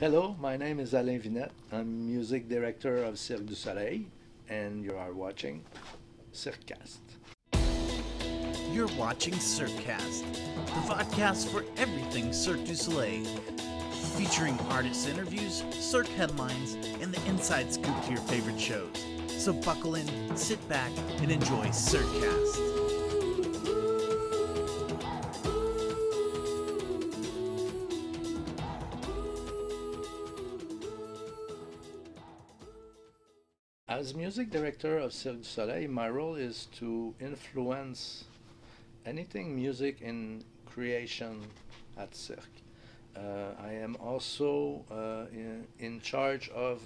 Hello, my name is Alain Vinet. I'm music director of Cirque du Soleil, and you are watching CirqueCast. You're watching CirqueCast, the podcast for everything Cirque du Soleil, featuring artist interviews, Cirque headlines, and the inside scoop to your favorite shows. So buckle in, sit back, and enjoy CirqueCast. As music director of Cirque du Soleil, my role is to influence anything music in creation at Cirque. I am also in charge of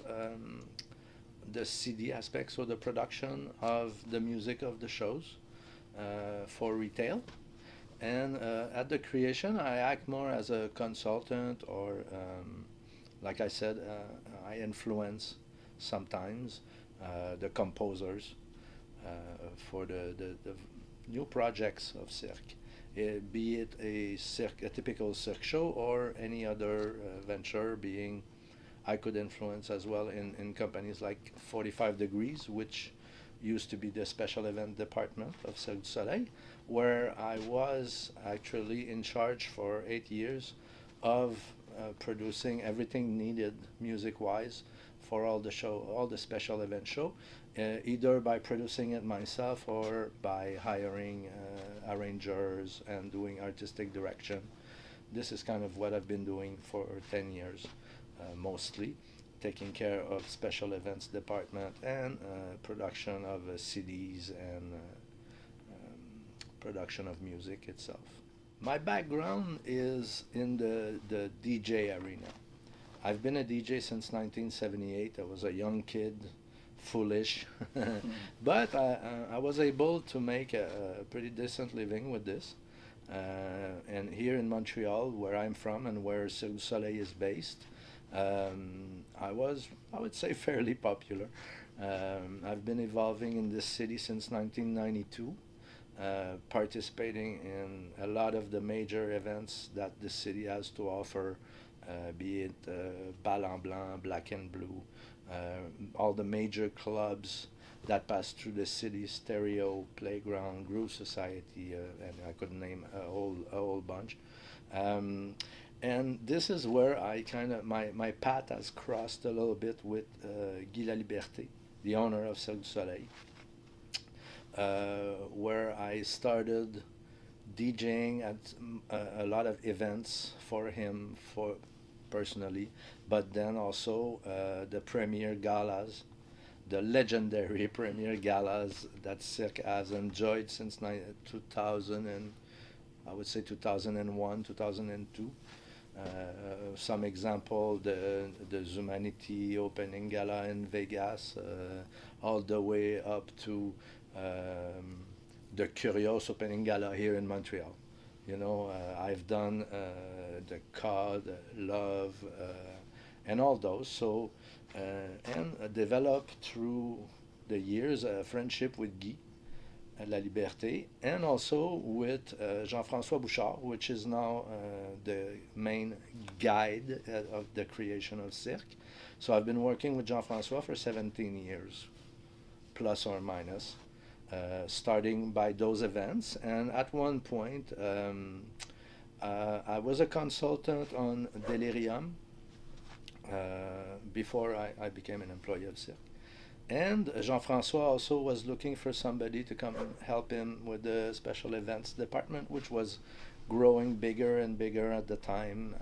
the CD aspect, so the production of the music of the shows for retail. And at the creation, I act more as a consultant, or like I said, I influence sometimes the composers uh, for the new projects of Cirque, be it a typical Cirque show or any other venture. Being I could influence as well in companies like 45 Degrees, which used to be the special event department of Cirque du Soleil, where I was actually in charge for 8 years of producing everything needed music wise for all the special event show, either by producing it myself or by hiring arrangers and doing artistic direction. This is kind of what I've been doing for 10 years, mostly taking care of special events department and production of CDs and production of music itself. My background is in the DJ arena. I've been a DJ since 1978. I was a young kid, foolish, but I was able to make a pretty decent living with this. And here in Montreal, where I'm from and where Cirque du Soleil is based, I would say, fairly popular. I've been evolving in this city since 1992, participating in a lot of the major events that the city has to offer, be it Bal en Blanc, Black and Blue, all the major clubs that pass through the city, Stereo, Playground, Groove Society, and I could name a whole bunch. Um, and this is where I kind of, my path has crossed a little bit with Guy Laliberté, the owner of Cirque du Soleil, where I started DJing at a lot of events for him, for personally, but then also the premier galas, the legendary premier galas that Cirque has enjoyed since 2000, and I would say 2001, 2002. Some example, the Zumanity opening gala in Vegas, all the way up to the Curious opening gala here in Montreal. I've done the COD, Love, and all those. So, and developed through the years a friendship with Guy La Liberté, and also with Jean-François Bouchard, which is now the main guide of the creation of Cirque. So I've been working with Jean-François for 17 years, plus or minus, starting by those events. And at one point, I was a consultant on Delirium before I became an employee of Cirque. And Jean-François also was looking for somebody to come and help him with the special events department, which was growing bigger and bigger at the time,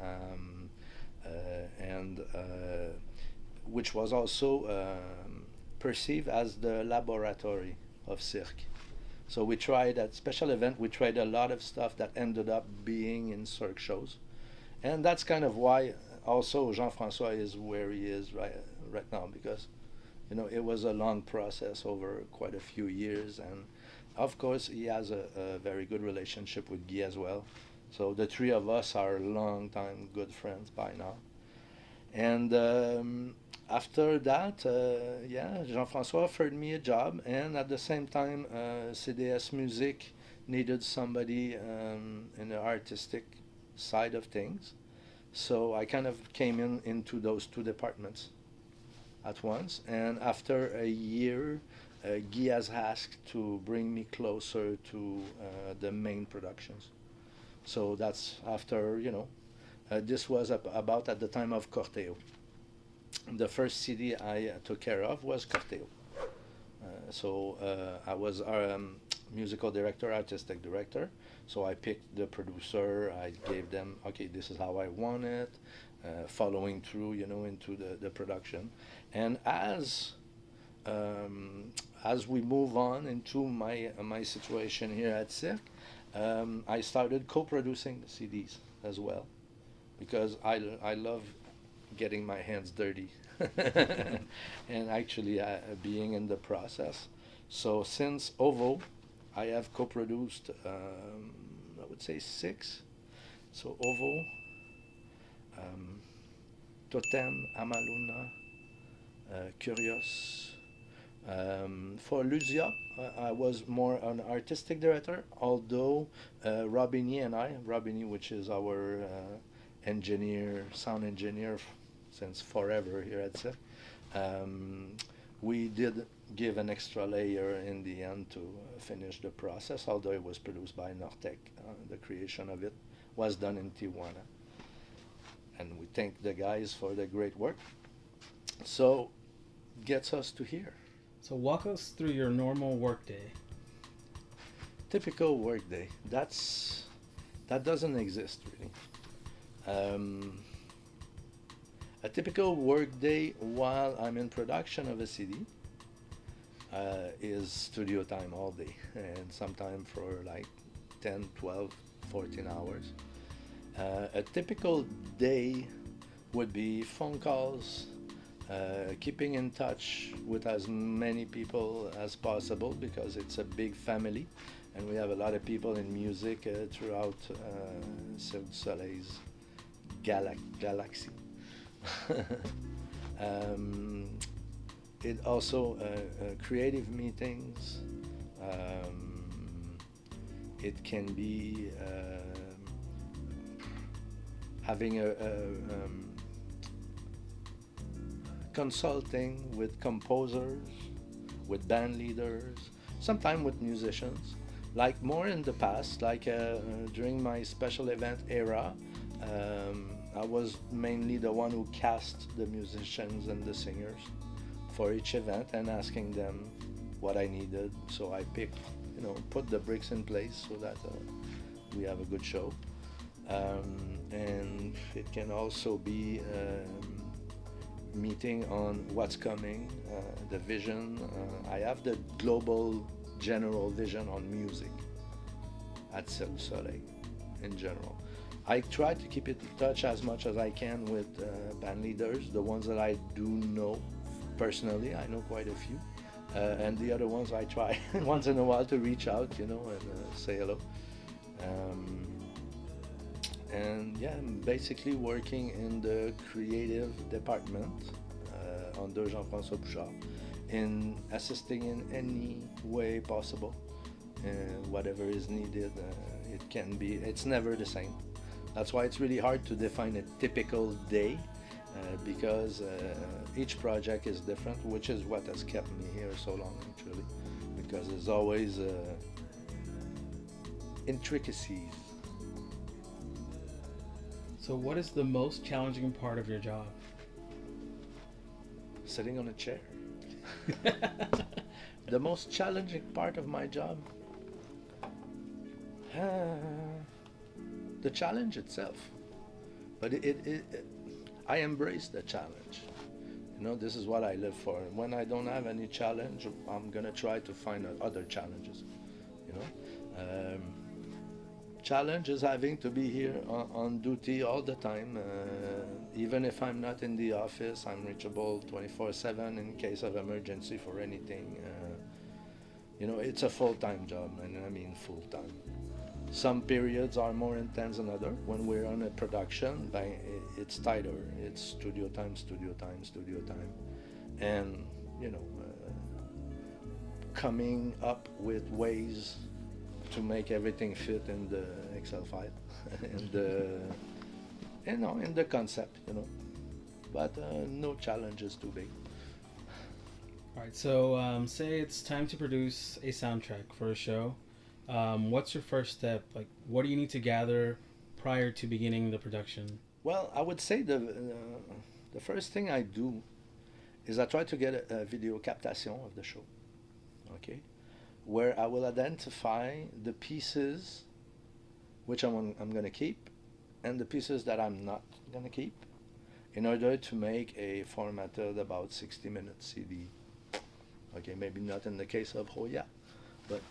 and which was also perceived as the laboratory of Cirque. So we tried at special event. We tried a lot of stuff that ended up being in Cirque shows, and that's kind of why also Jean-François is where he is right now, because it was a long process over quite a few years, and of course he has a very good relationship with Guy as well. So the three of us are long time good friends by now. And after that, yeah, Jean-François offered me a job, and at the same time, CDS Music needed somebody in the artistic side of things. So I kind of came into those two departments at once. And after a year, Guy has asked to bring me closer to the main productions. So that's after, this was about at the time of Corteo. The first CD I took care of was Corteo. So I was musical director, artistic director. So I picked the producer. I gave them, okay, this is how I want it, following through, into the production. And as we move on into my situation here at Cirque, I started co-producing the CDs as well, because I love getting my hands dirty and actually being in the process. So since OVO, I have co-produced, I would say 6. So OVO, um, Totem, Amaluna, Curious. For Lucia, I was more an artistic director, although Robini and Robini, which is our engineer, sound engineer since forever here at Cirque, we did give an extra layer in the end to finish the process, although it was produced by Nortec. The creation of it was done in Tijuana. And we thank the guys for the great work. So, gets us to here. So walk us through your normal workday. Typical workday. That doesn't exist really. A typical workday while I'm in production of a CD is studio time all day, and sometime for like 10, 12, 14 hours. A typical day would be phone calls, keeping in touch with as many people as possible, because it's a big family and we have a lot of people in music throughout Cirque du Soleil's galaxy. It also creative meetings. It can be having a consulting with composers, with band leaders, sometimes with musicians. Like more in the past, like during my special event era, I was mainly the one who cast the musicians and the singers for each event and asking them what I needed. So I picked, put the bricks in place so that we have a good show. And it can also be meeting on what's coming, the vision. I have the global general vision on music at Cirque du Soleil in general. I try to keep it in touch as much as I can with band leaders, the ones that I do know personally. I know quite a few. And the other ones I try once in a while to reach out, and say hello. And yeah, I'm basically working in the creative department under Jean-François Bouchard, in assisting in any way possible, whatever is needed. It's never the same. That's why it's really hard to define a typical day, because each project is different, which is what has kept me here so long, actually, because there's always intricacies. So what is the most challenging part of your job? Sitting on a chair. The most challenging part of my job? The challenge itself. But I embrace the challenge. This is what I live for. When I don't have any challenge, I'm gonna try to find other challenges. Challenge is having to be here on duty all the time. Even if I'm not in the office, I'm reachable 24/7 in case of emergency for anything. It's a full-time job, and I mean full-time. Some periods are more intense than others. When we're on a production, it's tighter. It's studio time. And, coming up with ways to make everything fit in the Excel file in the concept, but no challenge is too big. All right. So, say it's time to produce a soundtrack for a show. What's your first step? Like, what do you need to gather prior to beginning the production? Well, I would say the first thing I do is I try to get a video captation of the show, okay, where I will identify the pieces which I'm going to keep and the pieces that I'm not going to keep in order to make a formatted about 60-minute CD. Okay, maybe not in the case of Hoya, but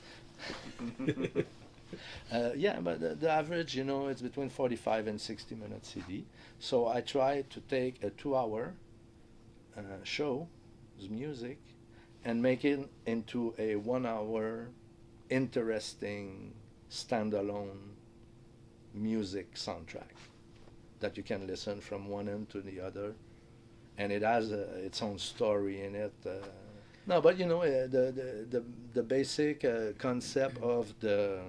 yeah, but the average, it's between 45 and 60-minute CD. So I try to take a 2-hour show's music and make it into a 1-hour interesting standalone music soundtrack that you can listen from one end to the other, and it has its own story in it. No, but the basic concept of the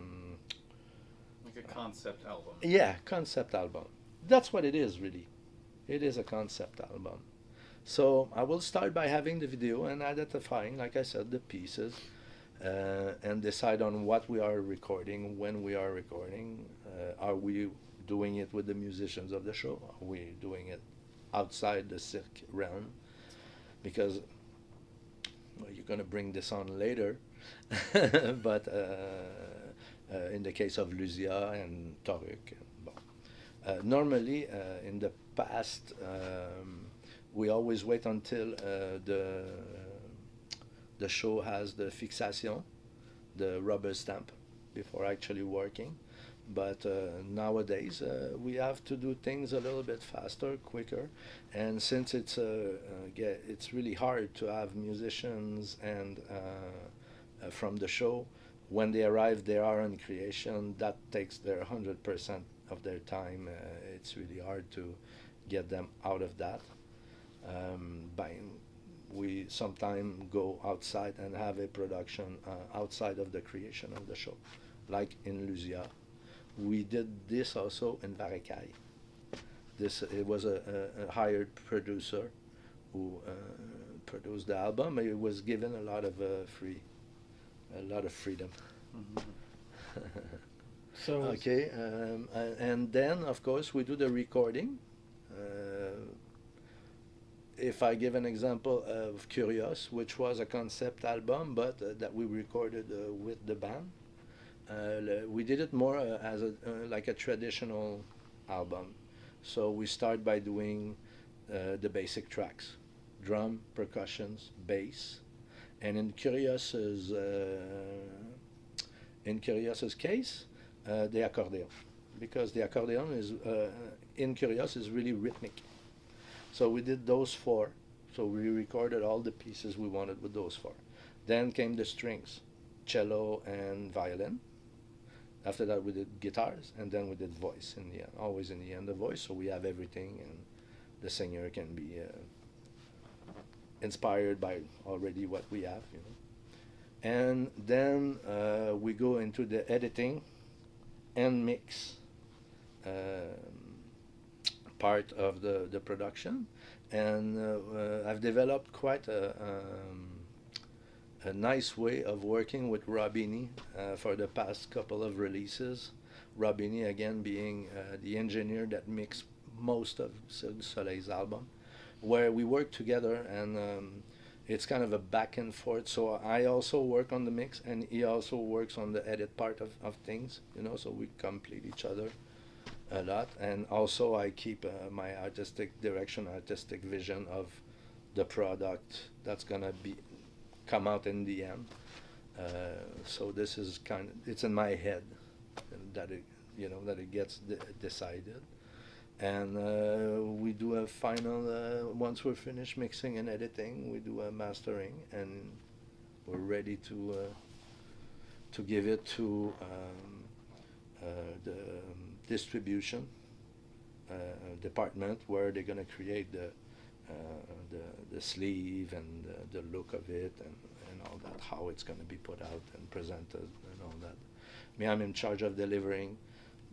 Like a concept album. yeah, concept album. That's what it is, really. It is a concept album. So I will start by having the video and identifying, like I said, the pieces, and decide on what we are recording, when we are recording. Are we doing it with the musicians of the show? Are we doing it outside the Cirque realm? Because you're going to bring this on later, but in the case of Lucia and Toruk, normally in the past, we always wait until the show has the fixation, the rubber stamp, before actually working. But nowadays we have to do things a little bit faster, quicker, and since it's really hard to have musicians and from the show, when they arrive, they are in creation. That takes their 100% of their time. It's really hard to get them out of that. We sometimes go outside and have a production outside of the creation of the show, like in Lucia. We did this also in Varecaille. It was a hired producer who produced the album. It was given a lot of freedom. Mm-hmm. So, Okay, and then of course we do the recording. If I give an example of Curious, which was a concept album, but that we recorded with the band, we did it more as like a traditional album. So we start by doing the basic tracks: drum, percussions, bass, and in Curious's case, the accordion, because the accordion is in Curious is really rhythmic. So we did those four. So we recorded all the pieces we wanted with those four. Then came the strings, cello and violin. After that we did guitars, and then we did voice in the end. Always in the end the voice, so we have everything, and the singer can be inspired by already what we have. And then we go into the editing and mix part of the production, and I've developed quite a nice way of working with Robini for the past couple of releases. Robini again being the engineer that mixed most of Cirque du Soleil's album, where we work together, and it's kind of a back and forth. So I also work on the mix, and he also works on the edit part of things, so we complete each other a lot. And also I keep my artistic direction, artistic vision of the product that's gonna come out in the end. So this is it's in my head that it gets decided, and we do a final. Once we're finished mixing and editing, we do a mastering, and we're ready to give it to the distribution department, where they're gonna create the sleeve and the look of it, and all that, how it's going to be put out and presented and all that. Me, I'm in charge of delivering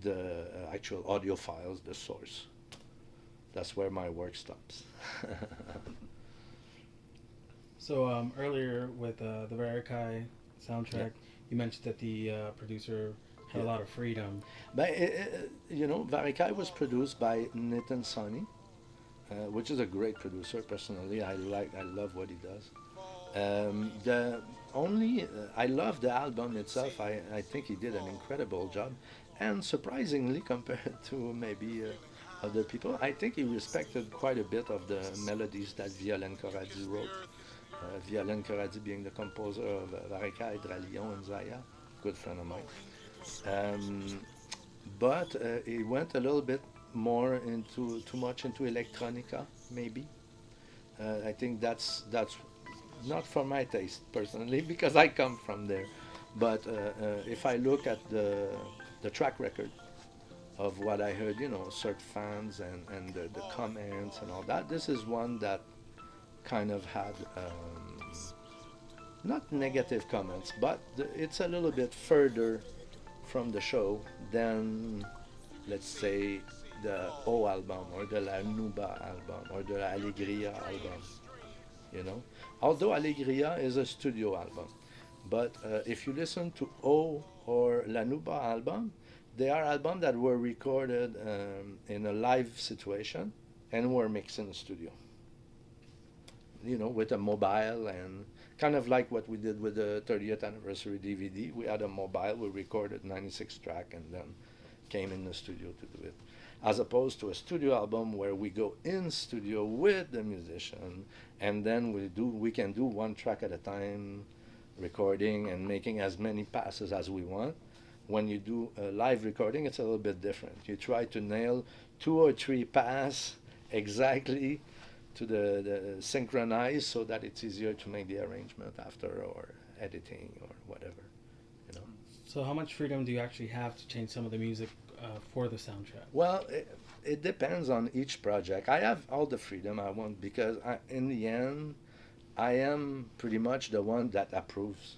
the actual audio files, the source, That's where my work stops. So earlier with the Verikai soundtrack, you mentioned that the producer had a lot of freedom. But Varikai was produced by Nathan Sonny, which is a great producer. Personally, I love what he does. The only I love the album itself. I think he did an incredible job, and surprisingly, compared to maybe other people, I think he respected quite a bit of the melodies that Violaine Corradi wrote. Violaine Corradi being the composer of Varikai, Dralion, and Zaya, good friend of mine. Um, but he went a little bit more into too much into electronica, maybe. I think that's not for my taste personally because I come from there. But if I look at the track record of what I heard, Cirque fans and the comments and all that, this is one that kind of had not negative comments, but it's a little bit further from the show than, let's say, the O album or the La Nuba album or the Alegria album. Although Alegria is a studio album, but if you listen to O or La Nuba album, they are albums that were recorded in a live situation and were mixed in the studio. With a mobile and kind of like what we did with the 30th anniversary DVD. We had a mobile, we recorded 96 track and then came in the studio to do it. As opposed to a studio album where we go in studio with the musician and then we can do one track at a time, recording and making as many passes as we want. When you do a live recording, it's a little bit different. You try to nail 2 or 3 passes exactly to the synchronize so that it's easier to make the arrangement after or editing or whatever. So how much freedom do you actually have to change some of the music for the soundtrack? Well, it depends on each project. I have all the freedom I want because in the end, I am pretty much the one that approves.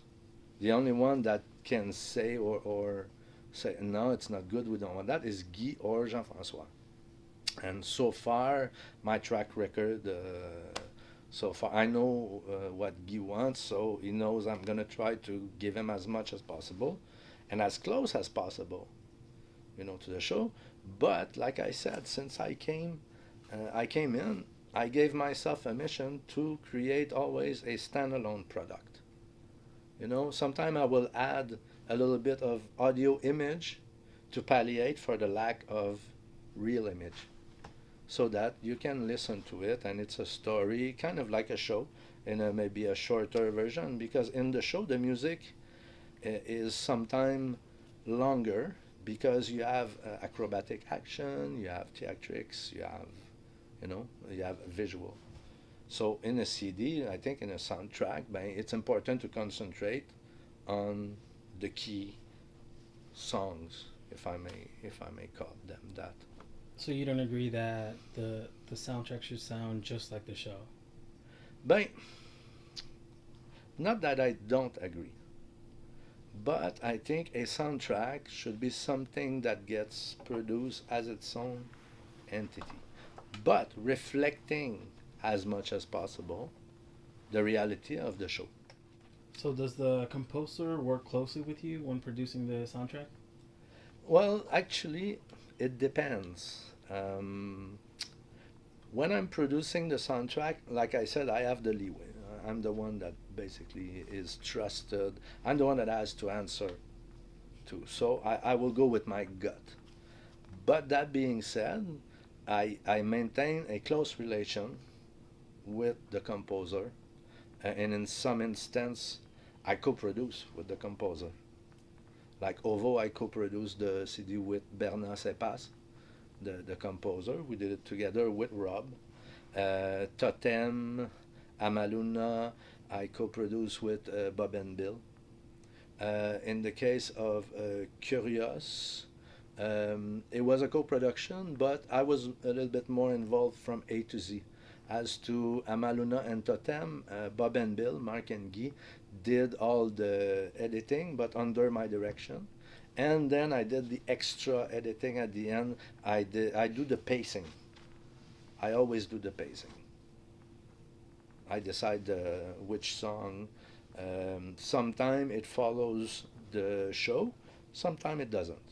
The only one that can say or say, no, it's not good, we don't want that, is Guy or Jean-François. And so far, my track record, so far, I know what Guy wants, so he knows I'm going to try to give him as much as possible and as close as possible, to the show. But like I said, since I came in, I gave myself a mission to create always a standalone product. Sometimes I will add a little bit of audio image to palliate for the lack of real image, so that you can listen to it and it's a story, kind of like a show, in maybe a shorter version, because in the show the music is sometimes longer because you have acrobatic action, you have theatrics, you have visual. So in a CD, I think in a soundtrack, it's important to concentrate on the key songs, if I may call them that. So you don't agree that the soundtrack should sound just like the show? But not that I don't agree, but I think a soundtrack should be something that gets produced as its own entity, but reflecting as much as possible the reality of the show. So does the composer work closely with you when producing the soundtrack? Well, actually, it depends. When I'm producing the soundtrack, like I said, I have the leeway. I'm the one that basically is trusted. I'm the one that has to answer to. So I will go with my gut. But that being said, I maintain a close relation with the composer. And in some instance, I co-produce with the composer. Like Ovo, I co-produced the CD with Bernard Sepas, the composer. We did it together with Rob. Totem, Amaluna, I co-produced with Bob and Bill. In the case of Curious, it was a co-production, but I was a little bit more involved from A to Z. As to Amaluna and Totem, Bob and Bill, Mark and Guy, did all the editing, but under my direction. And then I did the extra editing at the end. I do the pacing. I always do the pacing. I decide which song. Sometime it follows the show, sometime it doesn't.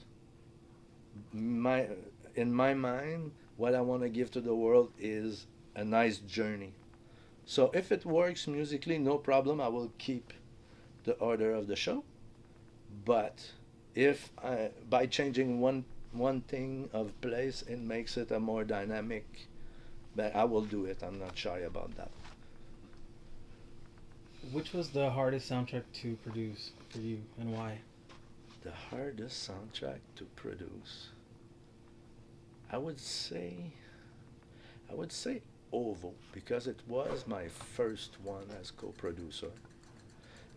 My in my mind, what I want to give to the world is a nice journey. So if it works musically, no problem. I will keep the order of the show. But if by changing one thing of place, it makes it a more dynamic, but I will do it. I'm not shy about that. Which was the hardest soundtrack to produce for you, and why? The hardest soundtrack to produce. I would say I would say Ovo because it was my first one as co-producer.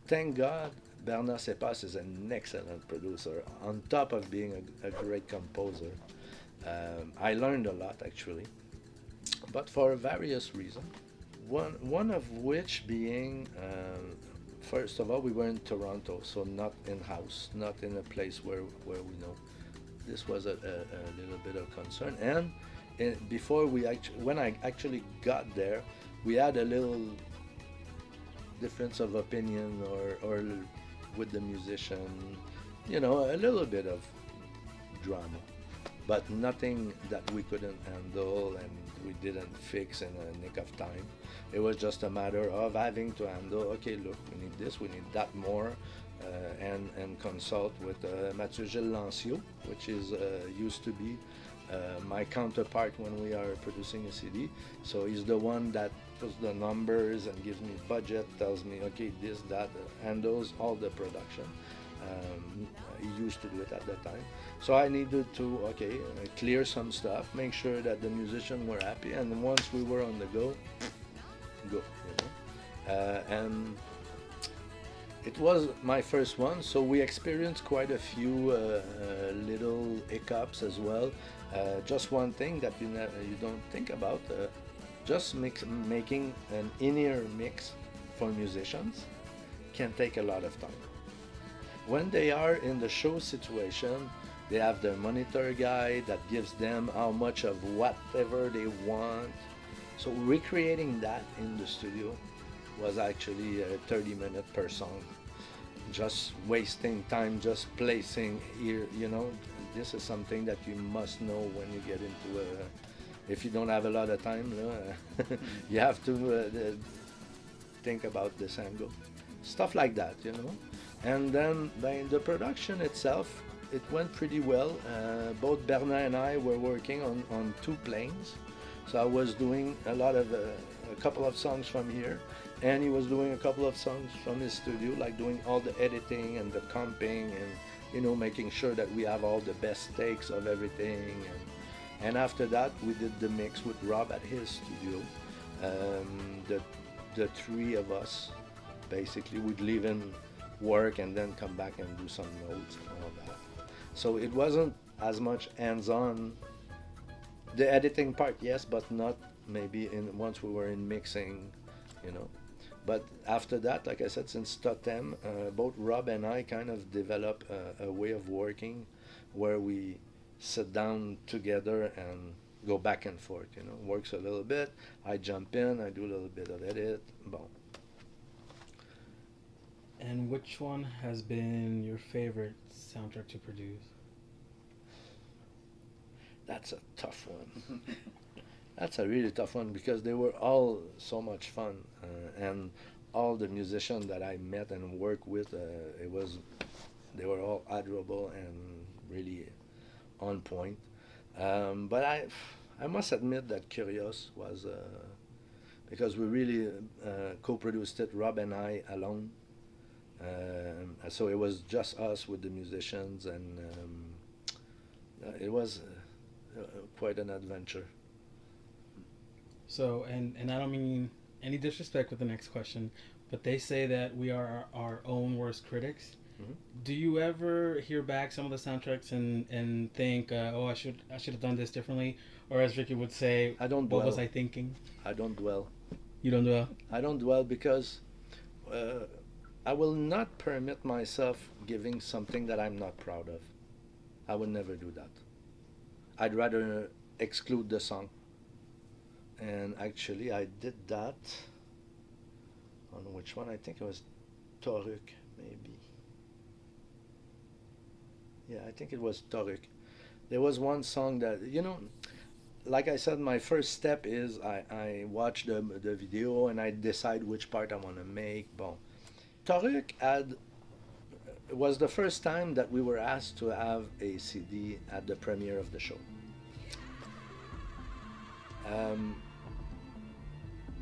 Thank God Bernard Sepas is an excellent producer on top of being a great composer. I learned a lot actually, but for various reasons. One of which being, first of all, we were in Toronto, so not in house, not in a place where we know. This was a little bit of concern. And before when I actually got there, we had a little difference of opinion or with the musician, a little bit of drama, but nothing that we couldn't handle and we didn't fix in a nick of time. It was just a matter of having to handle, okay, look, we need this, we need that more, and consult with Mathieu Gilles Lancio, which is used to be my counterpart when we are producing a CD. So he's the one that puts the numbers and gives me budget, tells me, okay, this, that, handles all the production. He used to do it at that time. So I needed to, clear some stuff, make sure that the musicians were happy, and once we were on the go. And it was my first one, so we experienced quite a few little hiccups as well. Just one thing that you don't think about, just making an in-ear mix for musicians can take a lot of time. When they are in the show situation, they have their monitor guy that gives them how much of whatever they want. So recreating that in the studio was actually 30 minutes per song. Just wasting time, just placing ear, this is something that you must know when you get into if you don't have a lot of time, you have to think about this angle. Stuff like that, And then the production itself, it went pretty well. Both Bernard and I were working on two planes. So I was doing a couple of songs from here, and he was doing a couple of songs from his studio, like doing all the editing and the comping and, making sure that we have all the best takes of everything. And after that, we did the mix with Rob at his studio. The three of us, basically, would leave him work and then come back and do some notes and all that. So it wasn't as much hands-on. The editing part, yes, but not maybe once we were in mixing, But after that, like I said, since Totem, both Rob and I kind of developed a way of working where we sit down together and go back and forth, Works a little bit, I jump in, I do a little bit of edit, bon. And which one has been your favorite soundtrack to produce? That's a tough one. That's a really tough one because they were all so much fun, and all the musicians that I met and worked with, they were all admirable and really on point. But I must admit that Curious was because we really co-produced it, Rob and I alone. So it was just us with the musicians, and it was quite an adventure. So, and I don't mean any disrespect with the next question, but they say that we are our own worst critics. Mm-hmm. Do you ever hear back some of the soundtracks and think, I should have done this differently, or as Ricky would say, I don't what dwell. was I thinking? I don't dwell. You don't dwell? I don't dwell because I will not permit myself giving something that I'm not proud of. I would never do that. I'd rather exclude the song And actually, I did that on which one? I think it was Toruk, maybe. Yeah, I think it was Toruk. There was one song that, like I said, my first step is I watch the video and I decide which part I want to make. Bon. Toruk had, it was the first time that we were asked to have a CD at the premiere of the show.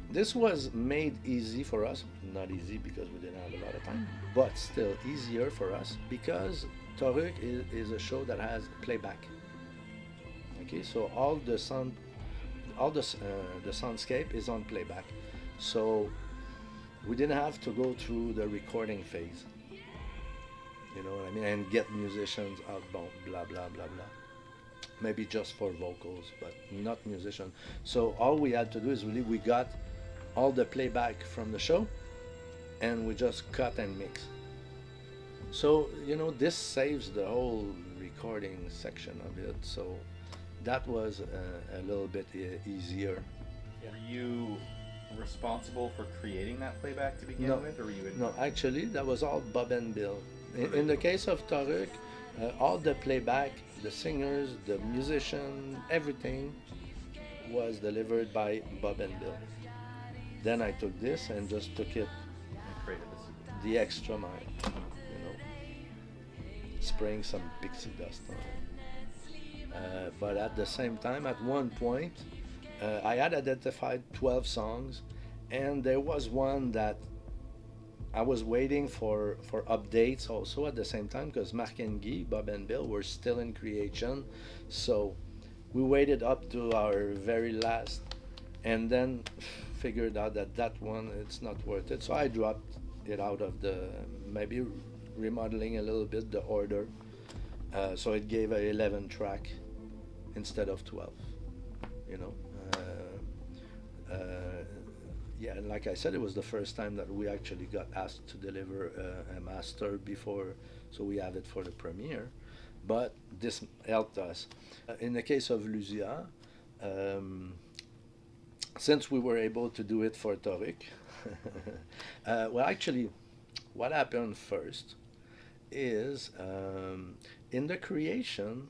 This was made easy for us, not easy because we didn't have a lot of time, but still easier for us because Toruk is a show that has playback. Okay, so all the soundscape is on playback, so we didn't have to go through the recording phase. You know what I mean? And get musicians out, blah blah blah blah blah. Maybe just for vocals, but not musicians. So all we had to do is really we got all the playback from the show, and we just cut and mix. So this saves the whole recording section of it. So that was a little bit easier. Were you responsible for creating that playback to begin No, with, or were you? no, actually that was all Bob and Bill. In the case of Toruk, all the playback, the singers, the musician, everything was delivered by Bob and Bill. Then I took this and just took it And created this. the extra mile, spraying some pixie dust on it. But at the same time, at one point, I had identified 12 songs, and there was one that I was waiting for updates also at the same time because Marc and Guy, Bob and Bill were still in creation. So we waited up to our very last and then figured out that one, it's not worth it. So I dropped it out of maybe remodeling a little bit the order. So it gave a 11 track instead of 12, yeah, and like I said, it was the first time that we actually got asked to deliver a master before, so we have it for the premiere. But this helped us. In the case of Lucia, since we were able to do it for Toruk, well, actually, what happened first is in the creation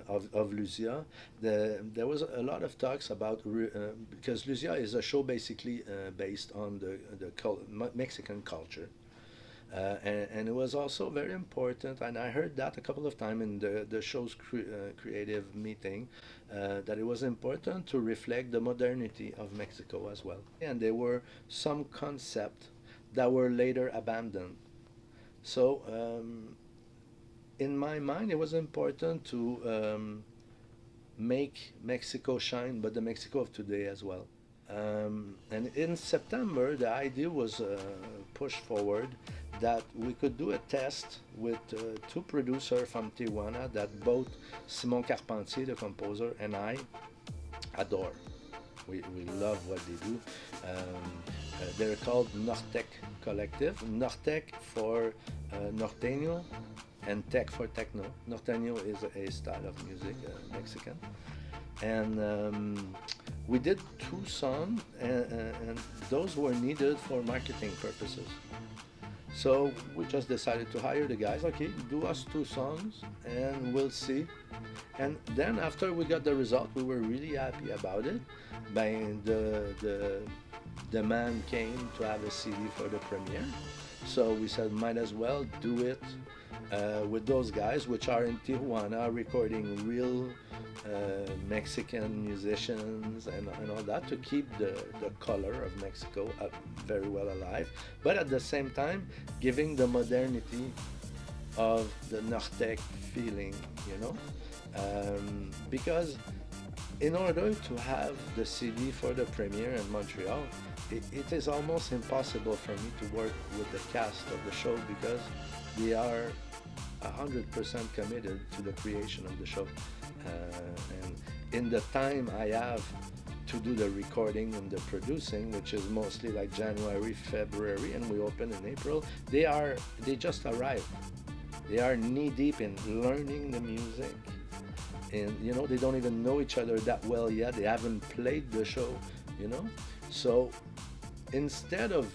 of Lucia, there was a lot of talks about because Lucia is a show basically based on the Mexican culture, and it was also very important. And I heard that a couple of times in the show's creative meeting, that it was important to reflect the modernity of Mexico as well. And there were some concepts that were later abandoned. So in my mind, it was important to make Mexico shine, but the Mexico of today as well. And in September, the idea was pushed forward that we could do a test with two producers from Tijuana that both Simon Carpentier, the composer, and I adore. We love what they do. They're called Nortec Collective. Nortec for Norteño, and tech for techno. Norteño is a style of music, Mexican. And we did 2 songs, and those were needed for marketing purposes. So we just decided to hire the guys. Okay, do us 2 songs, and we'll see. And then after we got the result, we were really happy about it. The demand came to have a CD for the premiere. So we said, might as well do it with those guys, which are in Tijuana, recording real Mexican musicians and all that, to keep the color of Mexico very well alive, but at the same time giving the modernity of the Nortec feeling, because in order to have the CD for the premiere in Montreal, it is almost impossible for me to work with the cast of the show because they are 100% committed to the creation of the show. And in the time I have to do the recording and the producing, which is mostly like January, February, and we open in April, they just arrived. They are knee deep in learning the music, and they don't even know each other that well yet. They haven't played the show, you know. So instead of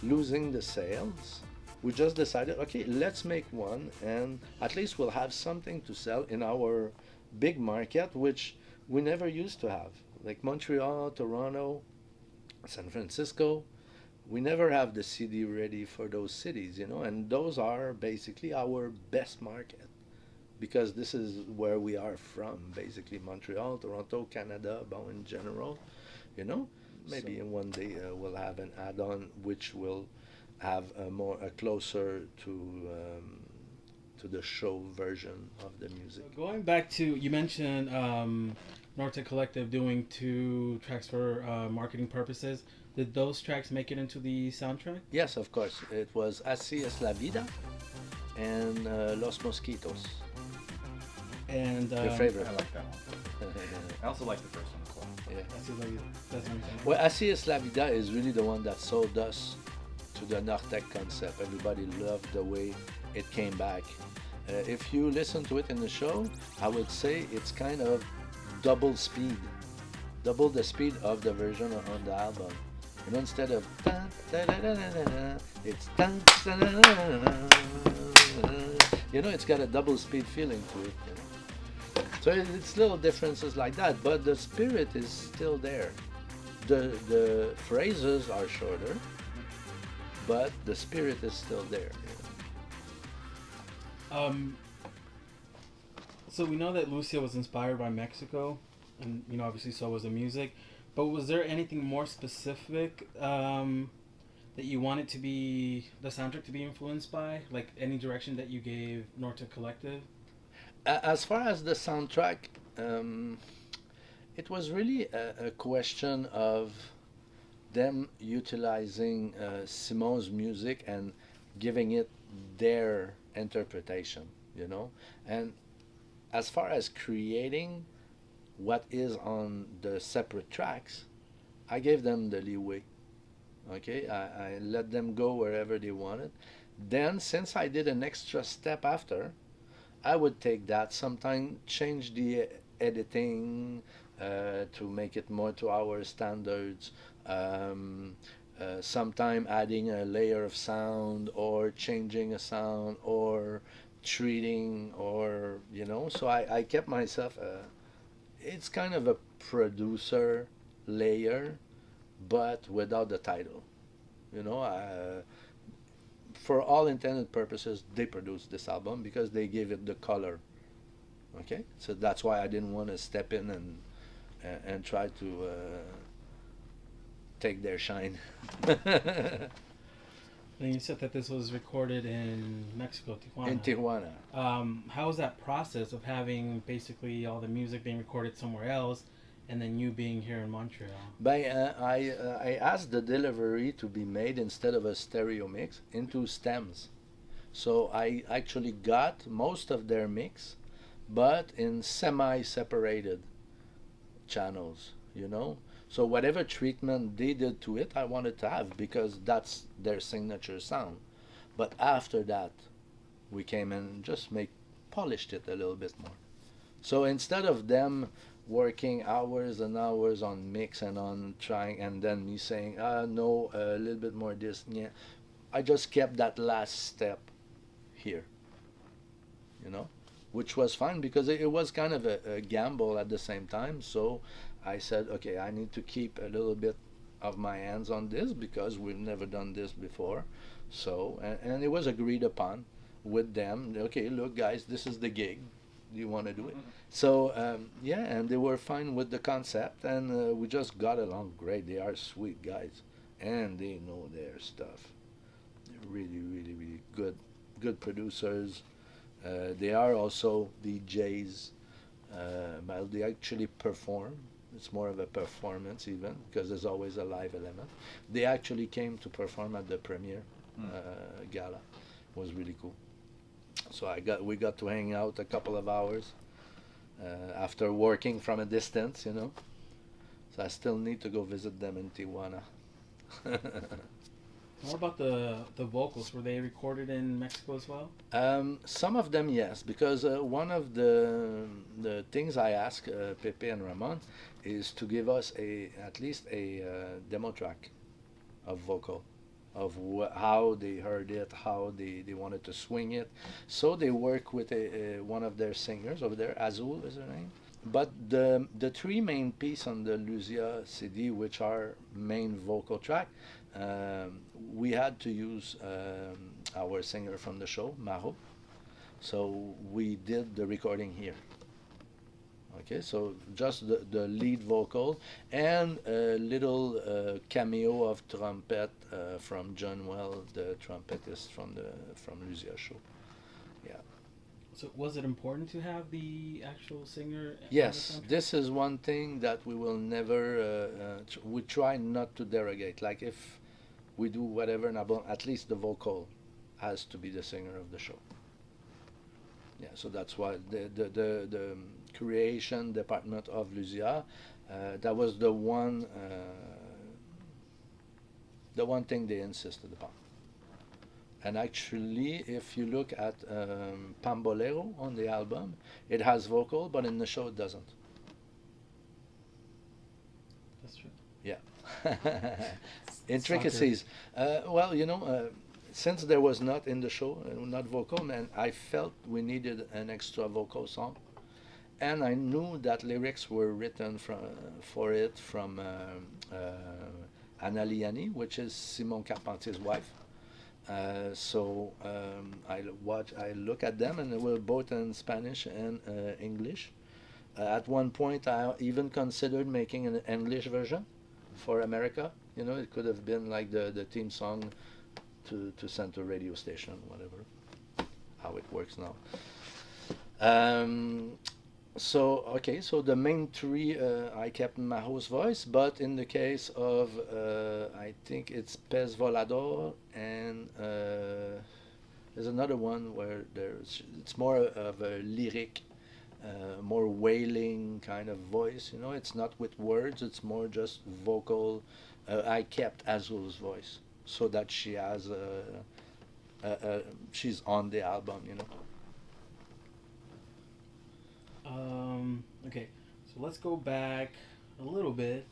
losing the sales, we just decided, okay, let's make one, and at least we'll have something to sell in our big market, which we never used to have, like Montreal, Toronto, San Francisco. We never have the CD ready for those cities, you know, and those are basically our best market because this is where we are from, basically Montreal, Toronto, Canada, about in general, you know. Maybe in one day we'll have an add-on which will have a closer to the show version of the music. So going back to, you mentioned Norte Collective doing 2 tracks for marketing purposes. Did those tracks make it into the soundtrack? Yes, of course. It was Así es la vida and Los Mosquitos. And Your favorite? I like that one. I also like the first one as well. Yeah. That's it, like, that's what I'm saying. Well, Así es la vida is really the one that sold us to the Nortec concept. Everybody loved the way it came back. If you listen to it in the show, I would say it's kind of double speed, double the speed of the version on the album. You know, instead of dun, da, da, da, da, da, da, it's dun, da, da, da, da, da, you know, it's got a double speed feeling to it. You know? So it's little differences like that, but the spirit is still there. The phrases are shorter, but the spirit is still there. So we know that Lucia was inspired by Mexico, and you know, obviously so was the music. But was there anything more specific that you wanted to be the soundtrack to be influenced by? Like any direction that you gave Norte Collective? As far as the soundtrack, it was really a question of them utilizing Simon's music and giving it their interpretation, you know. And as far as creating what is on the separate tracks, I gave them the leeway. Okay, I let them go wherever they wanted. Then, since I did an extra step after, I would take that, sometimes change the editing to make it more to our standards. Sometime adding a layer of sound or changing a sound or treating, or you know. So I kept myself it's kind of a producer layer, but without the title. You know, for all intended purposes, they produced this album because they gave it the color. Okay, so that's why I didn't want to step in and try to take their shine. And you said that this was recorded in Mexico, Tijuana. In Tijuana. How was that process of having basically all the music being recorded somewhere else, and then you being here in Montreal? I asked the delivery to be made, instead of a stereo mix, into stems. So I actually got most of their mix, but in semi-separated channels, you know. So whatever treatment they did to it, I wanted to have, because that's their signature sound. But after that, we came and just polished it a little bit more. So instead of them working hours and hours on mix and on trying, and then me saying, no, a little bit more this, yeah, I just kept that last step here, you know, which was fine because it was kind of a gamble at the same time. So I said, okay, I need to keep a little bit of my hands on this because we've never done this before. So, and it was agreed upon with them. Okay, look, guys, this is the gig. Do you want to do it? So, yeah, and they were fine with the concept, and we just got along great. They are sweet guys, and they know their stuff. They're really, really, really good producers. They are also DJs, but they actually perform. It's more of a performance even, because there's always a live element. They actually came to perform at the premiere gala. It was really cool. So we got to hang out a couple of hours after working from a distance, you know. So I still need to go visit them in Tijuana. What about the vocals? Were they recorded in Mexico as well? Some of them, yes, because one of the things I ask Pepe and Ramon is to give us at least a demo track of vocal, of how they heard it, how they wanted to swing it. So they work with one of their singers over there, Azul is her name. But the three main pieces on the Lucia CD, which are main vocal track, we had to use our singer from the show, Maro. So we did the recording here. Okay, so just the lead vocal and a little cameo of trumpet from John Well, the trumpetist from Lucia show. Yeah. So was it important to have the actual singer? On the Yes, soundtrack? this is one thing that we will never. We try not to derogate. Like if we do whatever, at least the vocal has to be the singer of the show. Yeah, so that's why the creation department of Lucia, that was the one thing they insisted upon. And actually, if you look at Pambolero on the album, it has vocal, but in the show it doesn't. That's true. Yeah. Intricacies. Well, since there was not in the show, not vocal, and I felt we needed an extra vocal song. And I knew that lyrics were written for it from Anna Liani, which is Simon Carpentier's wife. I look at them, and they were both in Spanish and English. At one point, I even considered making an English version for America. It could have been like the theme song to send to a radio station, whatever. How it works now. So the main three, I kept Maho's voice, but in the case of, I think it's Pez Volador, and there's another one where it's more of a lyric, more wailing kind of voice. It's not with words; it's more just vocal. I kept Azul's voice so that she has she's on the album. Okay, so let's go back a little bit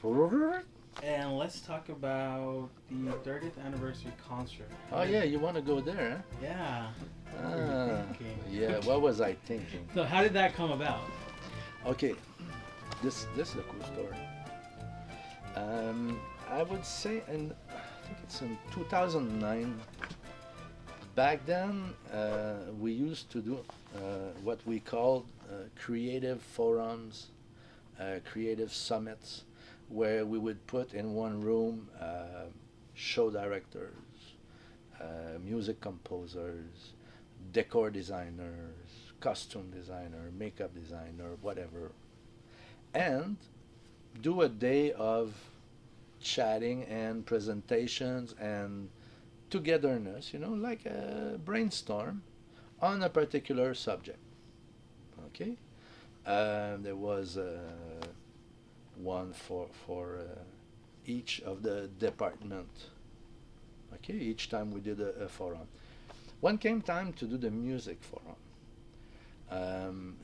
and let's talk about the 30th anniversary concert. Oh yeah, you want to go there? Huh? Yeah. What were you thinking? Yeah, what was I thinking? So how did that come about? Okay, this is a cool story. I would say, and I think it's in 2009. Back then, we used to do what we called creative forums, creative summits, where we would put in one room show directors, music composers, decor designers, costume designer, makeup designer, whatever, and do a day of chatting and presentations and togetherness, like a brainstorm on a particular subject. Okay, there was one for each of the department. Okay, each time we did a forum. When came time to do the music forum,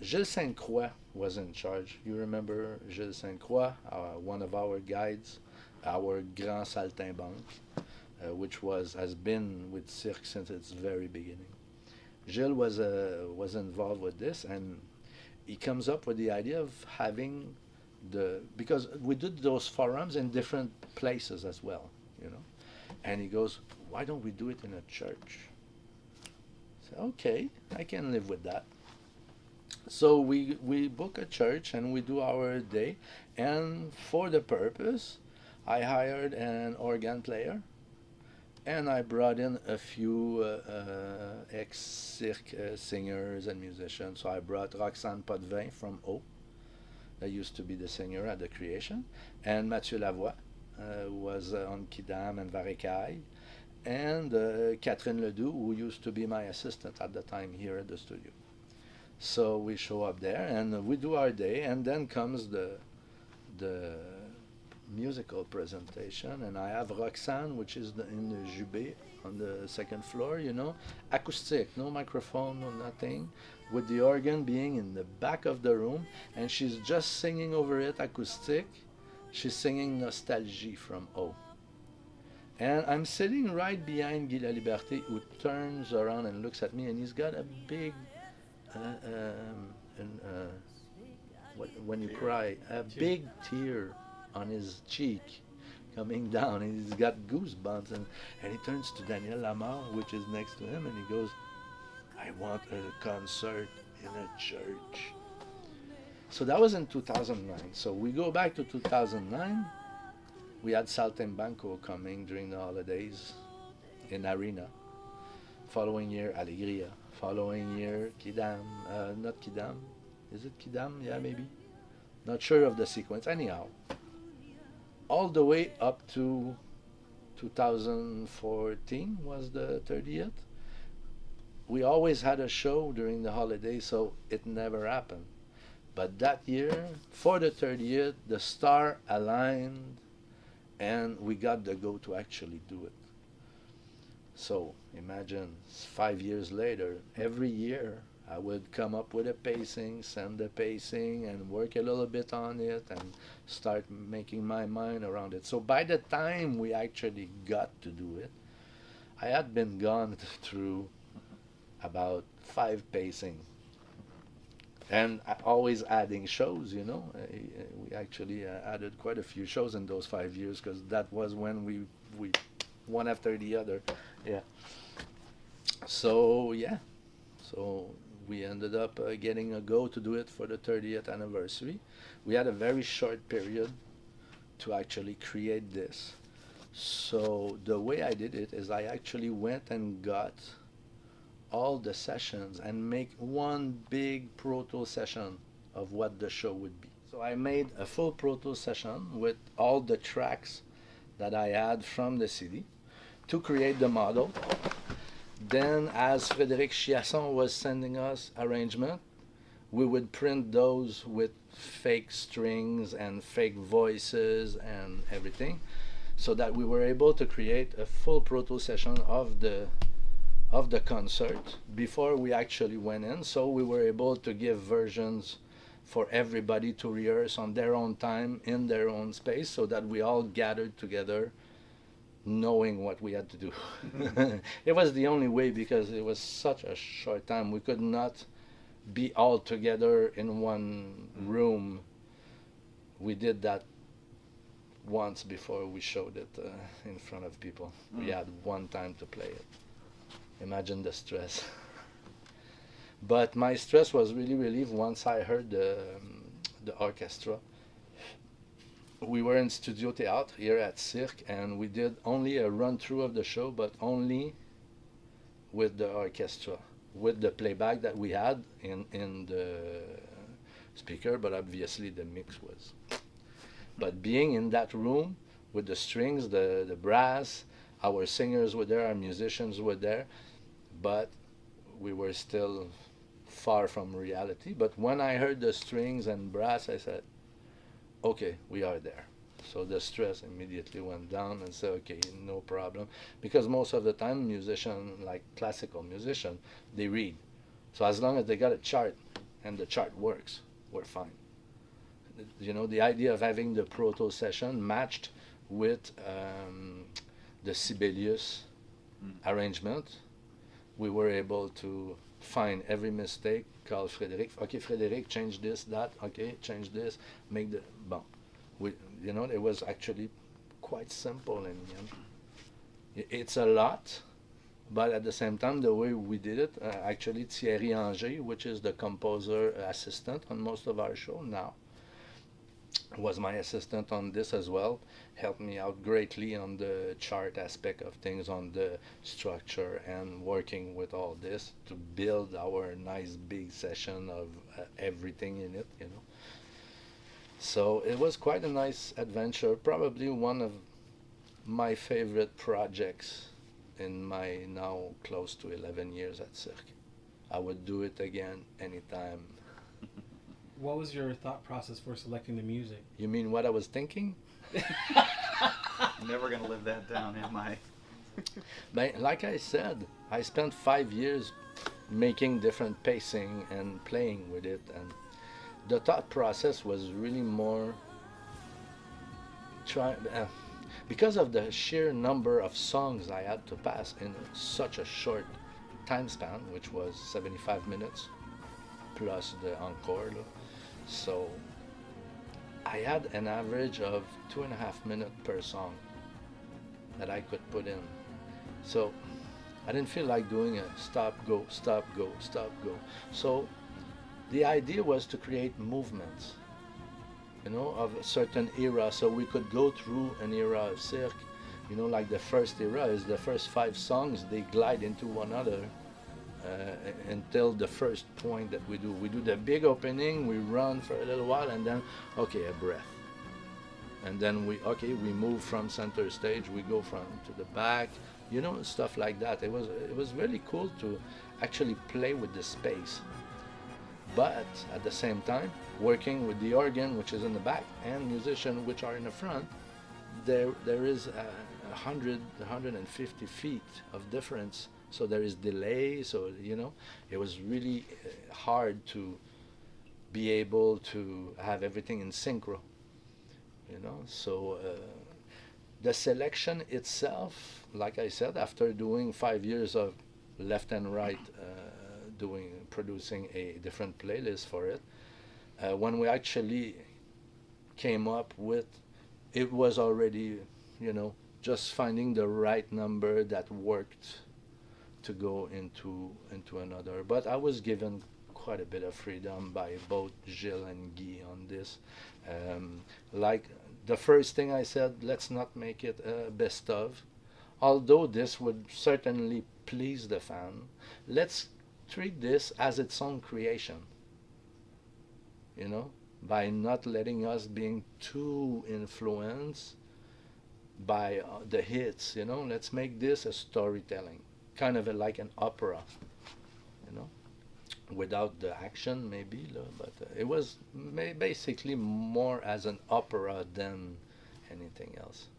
Gilles Sainte Croix was in charge. You remember Gilles Sainte Croix, one of our guides, our grand saltimbanque, which has been with Cirque since its very beginning. Gilles was involved with this, and he comes up with the idea of having because we did those forums in different places as well, and he goes, why don't we do it in a church? I said, okay, I can live with that. So we book a church and we do our day, and for the purpose I hired an organ player, and I brought in a few ex-Cirque singers and musicians. So I brought Roxane Potvin from O, that used to be the singer at the creation, and Mathieu Lavoie, who was on Kidam and Varecaille, and Catherine Ledoux, who used to be my assistant at the time here at the studio. So we show up there and we do our day, and then comes the musical presentation, and I have Roxanne, which is in the Jubé on the second floor, acoustic, no microphone, no nothing, with the organ being in the back of the room, and she's just singing over it acoustic. She's singing Nostalgie from O. And I'm sitting right behind Guy Laliberté, who turns around and looks at me, and he's got a big, when you cry, a big tear on his cheek coming down, and he's got goosebumps, and he turns to Daniel Lamar, which is next to him, and he goes, I want a concert in a church. So that was in 2009. So we go back to 2009. We had Saltimbanco coming during the holidays in Arena. Following year, Alegria. Following year, Kidam. Not Kidam. Is it Kidam? Yeah, maybe. Not sure of the sequence. Anyhow, all the way up to 2014 was the 30th. We always had a show during the holidays, so it never happened. But that year, for the 30th, the star aligned, and we got the go to actually do it. So imagine 5 years later, every year I would come up with a pacing, send the pacing, and work a little bit on it, and start making my mind around it. So by the time we actually got to do it, I had been gone through about 5 pacing, and always adding shows. We actually added quite a few shows in those 5 years, because that was when we one after the other. Yeah. So yeah, so we ended up getting a go to do it for the 30th anniversary. We had a very short period to actually create this. So the way I did it is I actually went and got all the sessions and make one big proto session of what the show would be. So I made a full proto session with all the tracks that I had from the CD to create the model. Then, as Frédéric Chiasson was sending us arrangement, we would print those with fake strings and fake voices and everything, so that we were able to create a full proto session of the concert before we actually went in. So we were able to give versions for everybody to rehearse on their own time in their own space, so that we all gathered together knowing what we had to do. It was the only way, because it was such a short time. We could not be all together in one room. We did that once before we showed it in front of people. We had one time to play it. Imagine the stress. But my stress was really relieved once I heard the orchestra. We were in Studio Théâtre here at Cirque, and we did only a run-through of the show, but only with the orchestra, with the playback that we had in the speaker, but obviously the mix was. But being in that room with the strings, the brass, our singers were there, our musicians were there, but we were still far from reality. But when I heard the strings and brass, I said, okay, we are there. So the stress immediately went down, and said, okay, no problem. Because most of the time, musician, like classical musician, they read. So as long as they got a chart and the chart works, we're fine. The idea of having the proto session matched with the Sibelius arrangement, we were able to find every mistake, call Frédéric. Okay, Frédéric, change this, that. Okay, change this, make the bon. It was actually quite simple in the end. It's a lot, but at the same time, the way we did it, actually Thierry Anger, which is the composer assistant on most of our show now, was my assistant on this as well, helped me out greatly on the chart aspect of things, on the structure, and working with all this to build our nice big session of everything in it, So it was quite a nice adventure, probably one of my favorite projects in my now close to 11 years at Cirque. I would do it again anytime. What was your thought process for selecting the music? You mean what I was thinking? Never gonna live that down, am I? But like I said, I spent 5 years making different pacing and playing with it, and the thought process was really more try because of the sheer number of songs I had to pass in such a short time span, which was 75 minutes plus the encore. So I had an average of 2.5 minutes per song that I could put in. So I didn't feel like doing a stop, go, stop, go, stop, go. So the idea was to create movements, of a certain era, so we could go through an era of cirque. Like the first era is the first 5 songs, they glide into one another until the first point that we do. We do the big opening, we run for a little while, and then, okay, a breath. And then we move from center stage, we go from to the back, stuff like that. It was really cool to actually play with the space, but at the same time working with the organ, which is in the back, and musicians, which are in the front. There is 150 feet of difference, so there is delay. So it was really hard to be able to have everything in synchro. So the selection itself, like I said, after doing 5 years of left and right, producing a different playlist for it, when we actually came up with, it was already, just finding the right number that worked to go into another. But I was given quite a bit of freedom by both Gilles and Guy on this. Like the first thing I said, let's not make it a best of, although this would certainly please the fan. Let's treat this as its own creation, by not letting us being too influenced by the hits. Let's make this a storytelling, kind of like an opera, you know, without the action maybe, but it was basically more as an opera than anything else.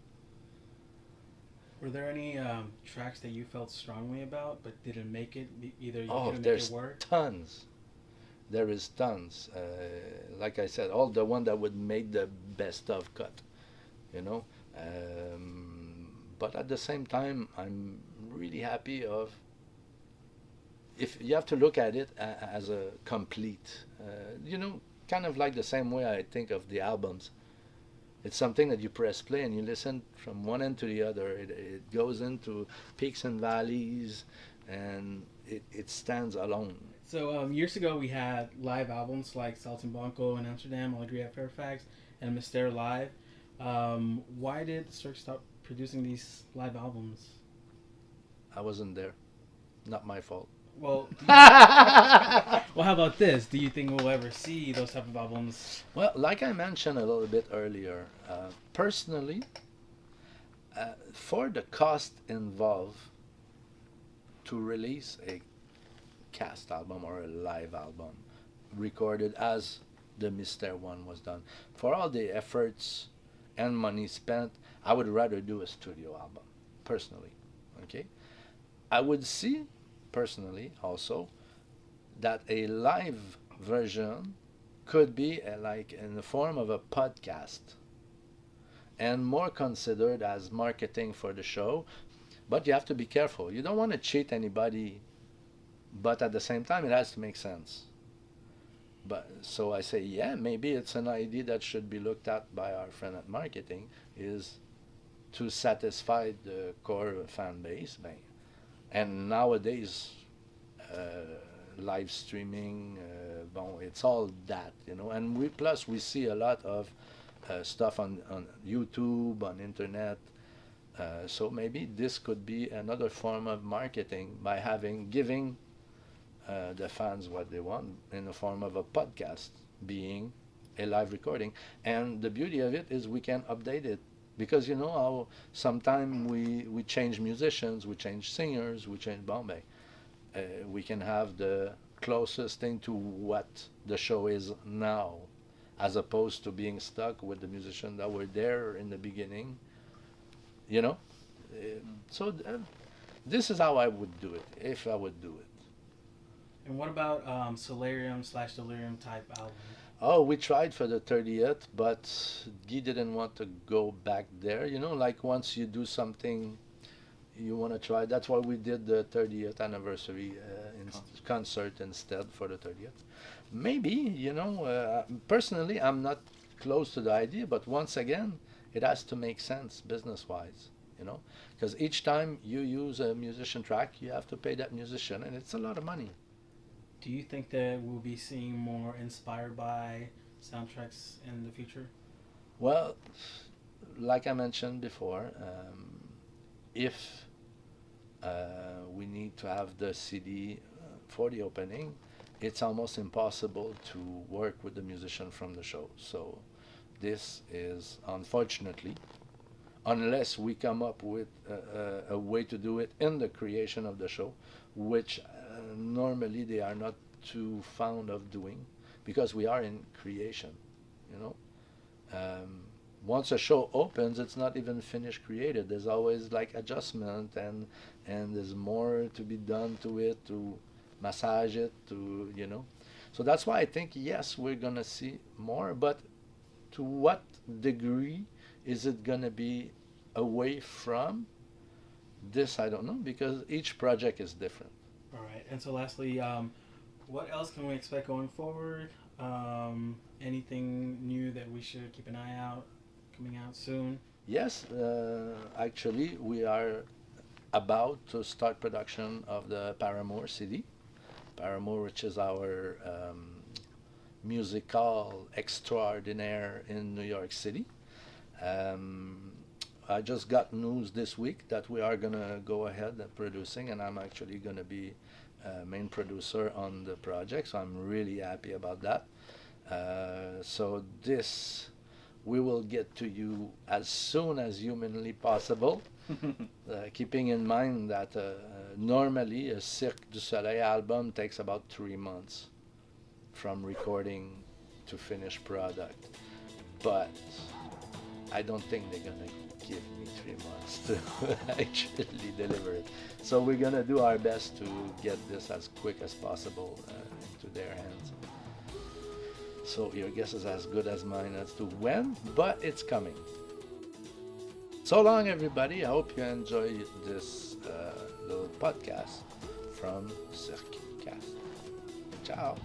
Were there any tracks that you felt strongly about but didn't make it? Either you Oh, couldn't make there's it work. tons. There is tons. Like I said, all the one that would make the best of cut, you know. But at the same time, I'm really happy of. If you have to look at it as a complete, kind of like the same way I think of the albums. It's something that you press play and you listen from one end to the other. It goes into peaks and valleys, and it stands alone. So years ago, we had live albums like Saltimbanco in Amsterdam, Alegria at Fairfax, and Mystere Live. Why did Cirque stop producing these live albums? I wasn't there. Not my fault. Well, well, how about this? Do you think we'll ever see those type of albums? Well, like I mentioned a little bit earlier, personally, for the cost involved to release a cast album or a live album recorded as the Mystere one was done, for all the efforts and money spent, I would rather do a studio album, personally. Okay? I would see, personally, also, that a live version could be like in the form of a podcast and more considered as marketing for the show. But you have to be careful. You don't want to cheat anybody, but at the same time, it has to make sense. But so I say, yeah, maybe it's an idea that should be looked at by our friend at marketing, is to satisfy the core fan base. And nowadays, live streaming, it's all that, and we see a lot of stuff on YouTube, on internet. So maybe this could be another form of marketing by giving the fans what they want in the form of a podcast, being a live recording. And the beauty of it is we can update it, because you know how sometimes we change musicians, we change singers, we change Bombay. We can have the closest thing to what the show is now as opposed to being stuck with the musicians that were there in the beginning. You know, this is how I would do it if I would do it. And what about Solarium/Delirium type album? Oh, we tried for the 30th, but Guy didn't want to go back there. You know, like once you do something, you want to try. That's why we did the 30th anniversary concert instead for the 30th. Maybe, you know, personally, I'm not close to the idea, but once again, it has to make sense business-wise, you know, because each time you use a musician track, you have to pay that musician, and it's a lot of money. Do you think that we'll be seeing more inspired by soundtracks in the future? Well, like I mentioned before, if we need to have the CD for the opening, it's almost impossible to work with the musician from the show. So this is, unfortunately, unless we come up with a way to do it in the creation of the show, which normally they are not too fond of doing, because we are in creation, you know. Once a show opens, it's not even finished created. There's always like adjustment, and there's more to be done to it, to massage it, to, you know. So that's why I think, yes, we're gonna see more, but to what degree is it gonna be away from this? I don't know, because each project is different. All right. And so lastly, what else can we expect going forward? Anything new that we should keep an eye out coming out soon? Yes, actually, we are about to start production of the Paramore CD. Paramore, which is our musical extraordinaire in New York City. I just got news this week that we are gonna go ahead and producing, and I'm actually gonna be main producer on the project, so I'm really happy about that. So this we will get to you as soon as humanly possible, keeping in mind that normally a Cirque du Soleil album takes about 3 months from recording to finished product. But I don't think they're gonna give me 3 months to actually deliver it. So we're gonna do our best to get this as quick as possible into their hands. So your guess is as good as mine as to when, but it's coming. So long, everybody. I hope you enjoyed this little podcast from CirqueCast. Ciao.